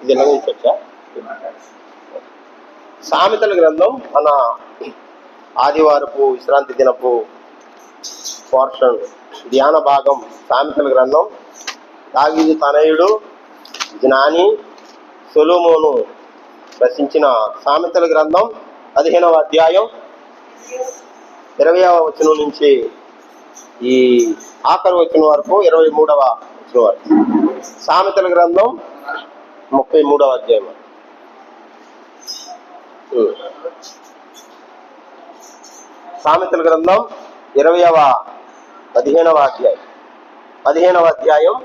ఇది ఎలా ఉంచొచ్చా? సామెతల గ్రంథం మన ఆదివారపు విశ్రాంతి దినపు పోర్షన్ ధ్యాన భాగం. సామెతల గ్రంథం దావీదు తనయుడు జ్ఞాని సొలొమోను రచించిన సామెతల గ్రంథం 15వ అధ్యాయం 20వ వచనం నుంచి ఈ ఆఖరి వచనం వరకు 23వ వచనం వరకు. సామెతల గ్రంథం 33వ అధ్యాయం. సామెతల గ్రంథం 15వ అధ్యాయం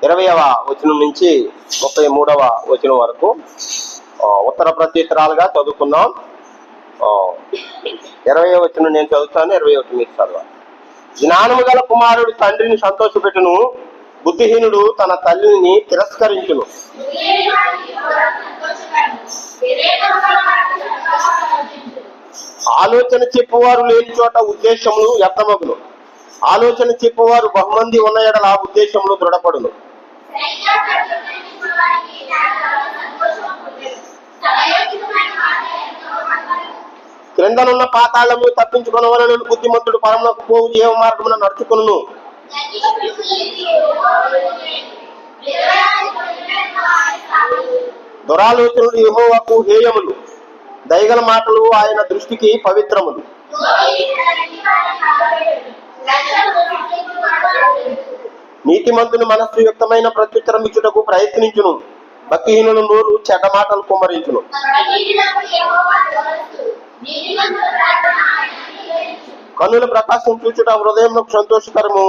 20వ వచనం నుంచి 33వ వచనం వరకు ఉత్తర ప్రత్యుత్తరాలుగా చదువుకుందాం. 20వ వచనం నేను చదువుతాను, 20వ వచనం మీరు చదవాలి. జ్ఞానము గల కుమారుడు తండ్రిని సంతోషపెట్టును, బుద్ధిహీనుడు తన తల్లిని తిరస్కరించును. ఆలోచన చెప్పువారు లేని చోట ఉద్దేశములు వ్యర్థమగును, ఆలోచన చెప్పువారు బహుమంది ఉన్న ఎడల ఆ ఉద్దేశములు దృఢపడును. క్రిందనున్న పాతాళము తప్పించుకొనవలెను, బుద్ధిమంతుడు పరమునకు పోవు జీవ మార్గమున నడుచుకొనును. దురాలోచనలు యెహోవాకు హేయములు, దయగల మాటలు ఆయన దృష్టికి పవిత్రములు. నీతిమంతుని మనస్సు యుక్తమైన ప్రత్యుత్తరం ఇచ్చుటకు ప్రయత్నించును, భక్తిహీనుల నోరు చెడ్డ మాటలు కుమ్మరించును. కన్నుల ప్రకాశం చూచుట హృదయంలో సంతోషకరము,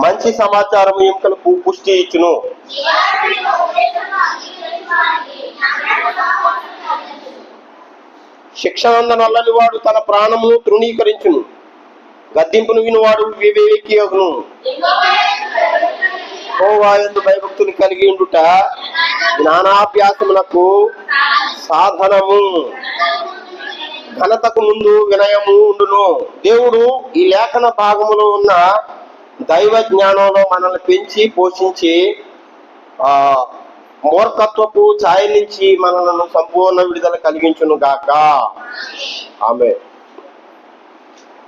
మంచి సమాచారము ఎముకలకు పుష్టి ఇచ్చును. శిక్షనందన వల్లని వాడు తన ప్రాణమును తృణీకరించును, గద్దింపును వినువాడు వివేకియగును. యెహోవాయందు భయభక్తులు కలిగి ఉండుట జ్ఞానాభ్యాసమునకు సాధనము, ఘనతకు ముందు వినయము ఉండును. దేవుడు ఈ లేఖన భాగములో ఉన్న దైవ జ్ఞానంలో మనల్ని పెంచి పోషించి మూర్ఖత్వపు ఛాయ నుంచి మనలను సంపూర్ణ విడుదల కలిగించును గాక. ఆమె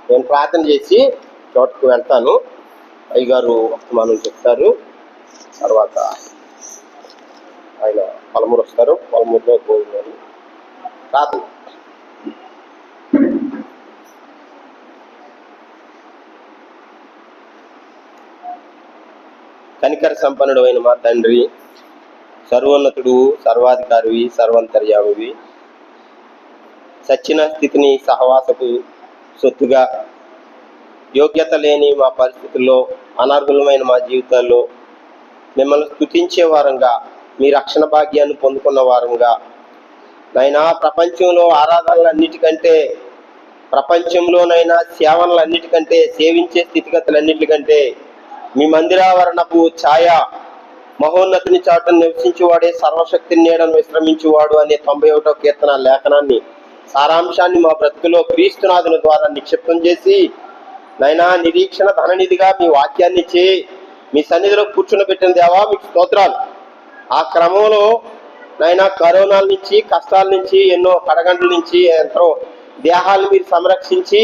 నేను ప్రార్థన చేసి చోటుకు వెళ్తాను. అయ్యగారు వర్తమానం చెప్తారు, తర్వాత ఆయన పలమూరు వస్తారు, పలమూరులో పోయినారు. ప్రార్థన. కనికర సంపన్నుడు అయిన మా తండ్రి, సర్వోన్నతుడు, సర్వాధికారివి, సర్వంతర్యామివి, సచ్చిన స్థితిని సహవాసపు సొత్తుగా యోగ్యత లేని మా పరిస్థితుల్లో, అనర్హులమైన మా జీవితాల్లో మిమ్మల్ని స్తుతించే వారంగా, మీ రక్షణ భాగ్యాన్ని పొందుకున్న వారంగా, నైనా ప్రపంచంలో ఆరాధనలన్నిటికంటే, ప్రపంచంలోనైనా సేవలన్నిటికంటే, సేవించే స్థితిగతులన్నిటికంటే మీ మందిరావరణపు ఛాయ, మహోన్నతిని చాటును నివసించేవాడే సర్వశక్తిని నీడను విశ్రమించేవాడు అనే 91వ కీర్తన లేఖనాన్ని సారాంశాన్ని మా బ్రతుకులో క్రీస్తునాథుని ద్వారా నిక్షిప్తం చేసి, నైనా నిరీక్షణ ధననిధిగా మీ వాక్యాన్ని ఇచ్చి మీ సన్నిధిలో కూర్చుని దేవా మీకు స్తోత్రాలు. ఆ క్రమంలో నైనా కరోనాల నుంచి, కష్టాల నుంచి, ఎన్నో కడగంటల నుంచి, ఎంతో దేహాలను మీరు సంరక్షించి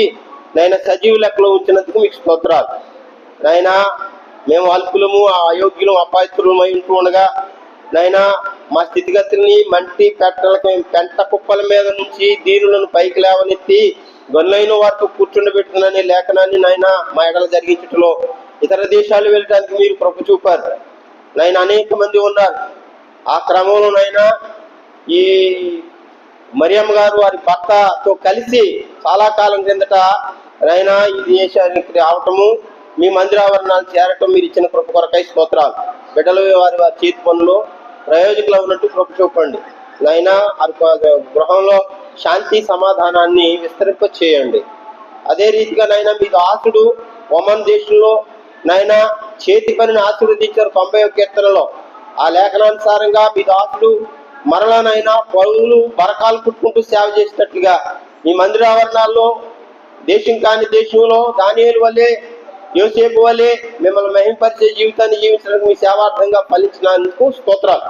నైనా సజీవ లెక్కలో ఉంచినందుకు మీకు స్తోత్రాలు. నైనా మేము అల్పులము, అయోగ్యులు, అపాయస్తులమై ఉంటూ ఉండగా నైనా మా స్థితిగతుల్ని మంటి పెంట కుప్పల మీద నుంచి దీనులను పైకి లేవనెత్తి గొల్లైన వారితో కూర్చుండబెట్టుననే లేఖనాన్ని నైనా మా ఎడల జరిగించటంలో, ఇతర దేశాలు వెళ్ళడానికి మీరు కృప చూపారు. నైనా అనేక మంది ఉన్నారు. ఆ క్రమంలో నైనా ఈ మరియమ్మ గారు వారి భర్తతో కలిసి చాలా కాలం కిందట నైనా ఈ దేశానికి రావటము, మీ మందిరావరణాలు చేరటం మీరు ఇచ్చిన కృప కొరకై స్తోత్రాలు. బిడ్డలు వారి చేతి పనులు ప్రయోజకులు ఉన్నట్టు కృప చూపండి. నైనా గృహంలో శాంతి సమాధానాన్ని విస్తరింప చేయండి. అదే రీతిగా నైనా మీ దాసుడు ఒమన్ దేశంలో నైనా చేతి పనిని ఆశీర్వదించారు 90వ కీర్తనలో. ఆ లేఖనానుసారంగా మీ దాసుడు మరలనైనా పౌరులు బరకాలు పుట్టుకుంటూ సేవ చేసినట్లుగా మీ మందిరావరణాల్లో దేశం కాని దేశంలో దానియేలు వల్లే యోసేపు వలె మిమ్మల్ని మహింపరిచే జీవితాన్ని జీవించడానికి మీ సేవార్థంగా ఫలించినందుకు స్తోత్రాలు.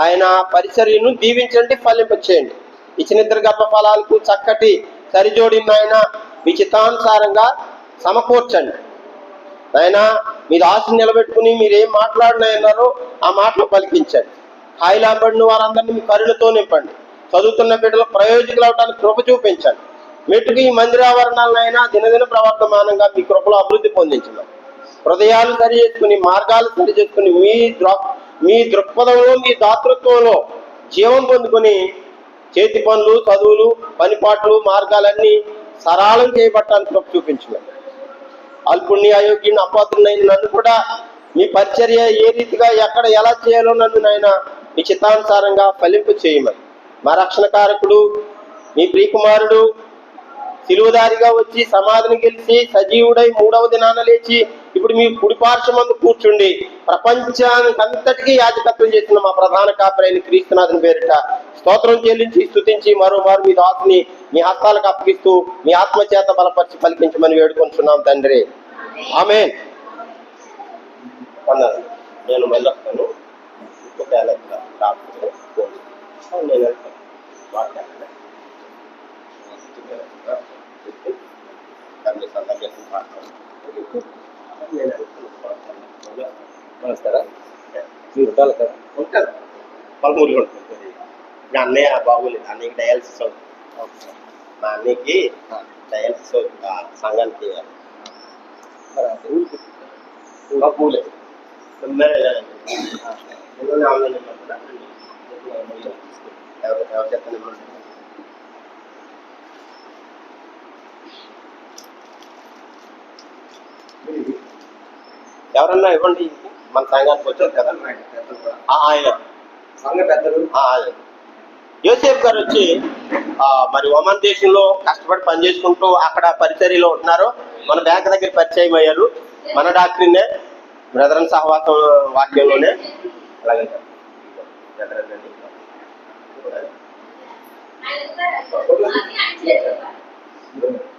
ఆయన పరిచర్యను దీవించండి, ఫలింపచేయండి. ఇచ్చిన ఇద్దరు గర్భ ఫలాలకు చక్కటి సరిజోడిని ఆయన మీ చిత్తానుసారంగా సమకూర్చండి. ఆయన మీరు ఆశ నిలబెట్టుకుని మీరేం మాట్లాడినాయన్నారో ఆ మాటలు పలికించండి. హాయిలాబడిన వారందరినీ మీ కరుణతో నింపండి. చదువుతున్న బిడ్డలు ప్రయోజకులు అవడానికి కృప చూపించండి. మెట్టుకు ఈ మందిరావరణాలనైనా దినదిన ప్రవర్తమానంగా మీ కృపలో అభివృద్ధి పొందించండి. హృదయాలు సరి చేసుకుని, మార్గాలు సరి చేసుకుని, మీ దృక్పథంలో, మీ దాతృత్వంలో జీవం పొందుకొని చేతి పనులు, చదువులు, పనిపాట్లు, మార్గాలన్నీ సరళం చేయబట్టాలని కృప చూపించండి. అల్పుణ్ణి, అయోగ్యుని, అపాత్రునైన నన్ను కూడా మీ పరిచర్య ఏ రీతిగా ఎక్కడ ఎలా చేయాలో నన్ను నాయన మీ చిత్తానుసారంగా ఫలింపు చేయమని, మా రక్షణకారకుడు మీ ప్రియకుమారుడు శిలువదారిగా వచ్చి సమాధిని గెలిచి సజీవుడై మూడవ దినాన లేచి ఇప్పుడు మీ కుడిపార్శ్వమందు కూర్చుండి ప్రపంచానికి అంతటికీ యాజకత్వం చేసిన మా ప్రధాన కాపరైన క్రీస్తునాథుని పేరిట స్తోత్రం చెల్లించి స్తుతించి మరోమారు మీ దాసుని మీ హస్తాలకు అప్పగిస్తూ మీ ఆత్మచేత బలపరిచి పలికించమని వేడుకొంటున్నాం తండ్రి. ఆమేన్. నేను వెళ్ళొస్తాను. నేను వస్తారా? మీరు ఉంటారు కదా? ఉంటారు. పలుమూరులో ఉంటుంది. నా అన్నయ్య బాగోలేదు, అన్నయ్యకి డయాలసిస్ అవుతుంది. మా అన్నయ్యకి డయాలసిస్ అవుతుంది, సంఘానికి పూలే ఎవరన్నా ఇవ్వండి. మన సంఘానికి వచ్చారు కదా ఆయన సంఘ పెద్దలు. యోసేపు గారు వచ్చి మరి ఒమన్ దేశంలో కష్టపడి పనిచేసుకుంటూ అక్కడ పరిచర్యలో ఉంటున్నారు. మన బ్యాంక్ దగ్గర పరిచయం అయ్యారు. మన డాక్టర్నే బ్రదరన్ సహవాసం వాక్యంలోనే అలాగే